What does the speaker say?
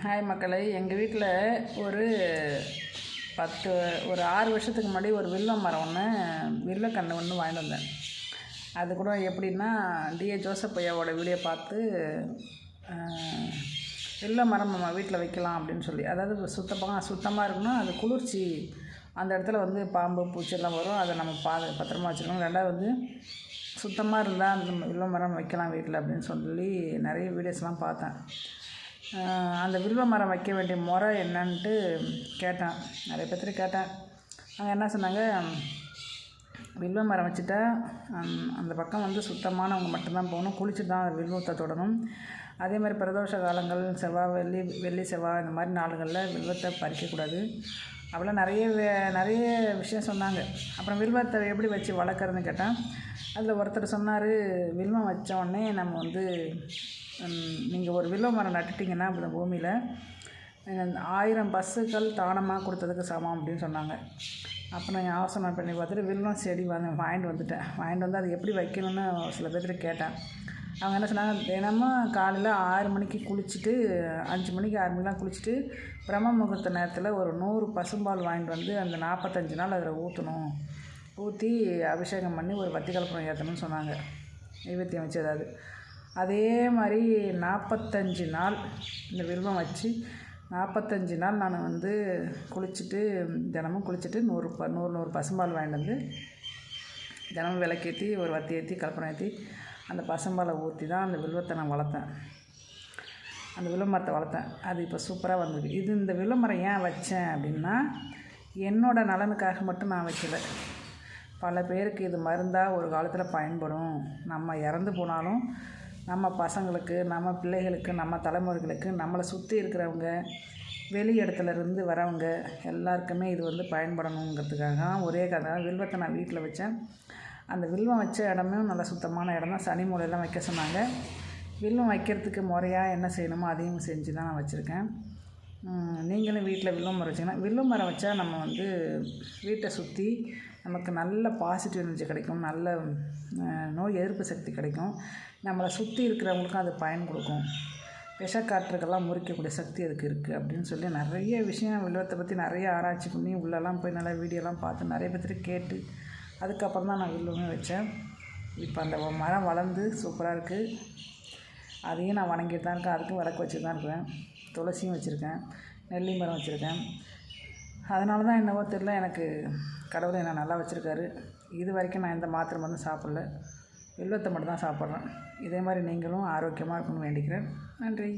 Hi மக்களை, எங்கள் வீட்டில் ஒரு 6 வருஷத்துக்கு முன்னாடி ஒரு வில்வ மரம் ஒன்று வில்வக்கன்று ஒன்று வாங்கிட்டு வந்தேன். அது கூட எப்படின்னா, டிஏ ஜோசப் ஐயாவோட வீடியோ பார்த்து வில்வ மரம் நம்ம வீட்டில் வைக்கலாம் அப்படின்னு சொல்லி, அதாவது சுத்தமாக இருக்கணும், அது குளிர்ச்சி, அந்த இடத்துல பாம்பு பூச்சியெல்லாம் வரும், அதை நம்ம பத்திரமா வச்சுக்கணும். ரெண்டாவது சுத்தமாக இருந்தால் அந்த வில்வ மரம் வைக்கலாம் வீட்டில் அப்படின்னு சொல்லி நிறைய வீடியோஸ்லாம் பார்த்தேன். அந்த வில்வ மரம் வைக்க வேண்டிய முறை என்னன்ட்டு கேட்டேன், நிறைய பேர்த்துட்டு கேட்டேன். அவங்க என்ன சொன்னாங்க, வில்வ மரம் வச்சுட்டா அந்த பக்கம் சுத்தமானவங்க மட்டும்தான் போகணும், குளிச்சுட்டு தான் அந்த வில்வத்தை தொடணும். அதே மாதிரி பிரதோஷ காலங்கள், வெள்ளி செவ்வாய் இந்த மாதிரி நாளுகளில் வில்வத்தை பறிக்கக்கூடாது. அப்படிலாம் நிறைய விஷயம் சொன்னாங்க. அப்புறம் வில்வத்தை எப்படி வச்சு வளர்க்குறதுன்னு கேட்டேன். அதில் ஒருத்தர் சொன்னார், வில்வம் வச்ச உடனே நம்ம நீங்கள் ஒரு வில்வ மரம் நட்டுட்டிங்கன்னா அப்படி பூமியில் 1000 பசுக்கள் தானமாக கொடுத்ததுக்கு சமம் அப்படின்னு சொன்னாங்க. அப்போ நான் யோசனை பண்ணி பார்த்துட்டு வில்வம் செடி வாங்கிட்டு வந்து அது எப்படி வைக்கணும்னு சில பேர்கிட்ட கேட்டேன். அவங்க என்ன சொன்னாங்க, தினமும் காலையில் 6 மணிக்கு குளிச்சுட்டு 5 மணிக்கு 6 மணிக்கெலாம் குளிச்சுட்டு பிரம்ம முகூர்த்த நேரத்தில் ஒரு 100 பசும்பால் வாங்கிட்டு வந்து அந்த 45 நாள் அதில் ஊற்றி அபிஷேகம் பண்ணி ஒரு வத்தி கலப்படம் ஏற்றணும்னு சொன்னாங்க, நைவேத்தியம் வச்சு. அதே மாதிரி 45 நாள் இந்த வில்வம் வச்சு 45 நாள் நான் குளிச்சுட்டு தினமும் குளிச்சுட்டு 100 பசும்பால் வாங்கிட்டு வந்து தினமும் விளக்கேற்றி ஒரு வத்தி ஏற்றி கலப்படம் ஏற்றி அந்த பசும்பாலை ஊற்றி தான் அந்த வில்வத்தை நான் வளர்த்தேன், அந்த வில்வ மரத்தை வளர்த்தேன். அது இப்போ சூப்பராக வந்திருக்கு. இந்த வில்வ மரம் ஏன் வச்சேன் அப்படின்னா, என்னோடய நலனுக்காக மட்டும் நான் வைக்கலை. பல பேருக்கு இது மருந்தாக ஒரு காலத்தில் பயன்படும். நம்ம இறந்து போனாலும் நம்ம பசங்களுக்கு, நம்ம பிள்ளைகளுக்கு, நம்ம தலைமுறைகளுக்கு, நம்மளை சுற்றி இருக்கிறவங்க, வெளி இடத்துலேருந்து வரவங்க எல்லாருக்குமே இது பயன்படணுங்கிறதுக்காக தான் ஒரே வில்வத்தை நான் வீட்டில் வச்சேன். அந்த வில்வம் வச்ச இடமும் நல்ல சுத்தமான இடம் தான். சனி மூலையெல்லாம் வைக்க சொன்னாங்க. வில்வம் வைக்கிறதுக்கு முறையாக என்ன செய்யணுமோ அதையும் செஞ்சு தான் நான் வச்சுருக்கேன். நீங்களும் வீட்டில் வில்வ மரம் வச்சிங்கன்னா, வில்வ மரம் வச்சா நம்ம வீட்டை சுற்றி நமக்கு நல்ல பாசிட்டிவ் எனர்ஜி கிடைக்கும், நல்ல நோய் எதிர்ப்பு சக்தி கிடைக்கும். நம்மளை சுற்றி இருக்கிறவங்களுக்கும் அது பயன் கொடுக்கும். விஷக்காற்றுக்கெல்லாம் முறிக்கக்கூடிய சக்தி அதுக்கு இருக்குது அப்படின்னு சொல்லி நிறைய விஷயம் வில்வத்தை பற்றி நிறைய ஆராய்ச்சி பண்ணி உள்ளெல்லாம் போய் நல்லா வீடியோலாம் பார்த்து நிறைய பேர்த்துட்டு கேட்டு அதுக்கப்புறம் தான் நான் வில்வமே வச்சேன். இப்போ அந்த மரம் வளர்ந்து சூப்பராக இருக்குது. அதையும் நான் வணங்கிட்டு தான் இருக்கேன். அதுக்கும் விளக்கு வச்சு தான் இருக்கிறேன். துளசியும் வச்சுருக்கேன், நெல்லி மரம் வச்சுருக்கேன். அதனால தான் என்னவோ தெரியல, எனக்கு கடவுளை என்ன நல்லா வச்சுருக்காரு. இது வரைக்கும் நான் எந்த மாத்திரை மருந்தும் சாப்பிடல, வில்வத்தை மட்டும் தான் சாப்பிட்றேன். இதே மாதிரி நீங்களும் ஆரோக்கியமாக இருக்கணும்னு வேண்டிக்கிறேன். நன்றி.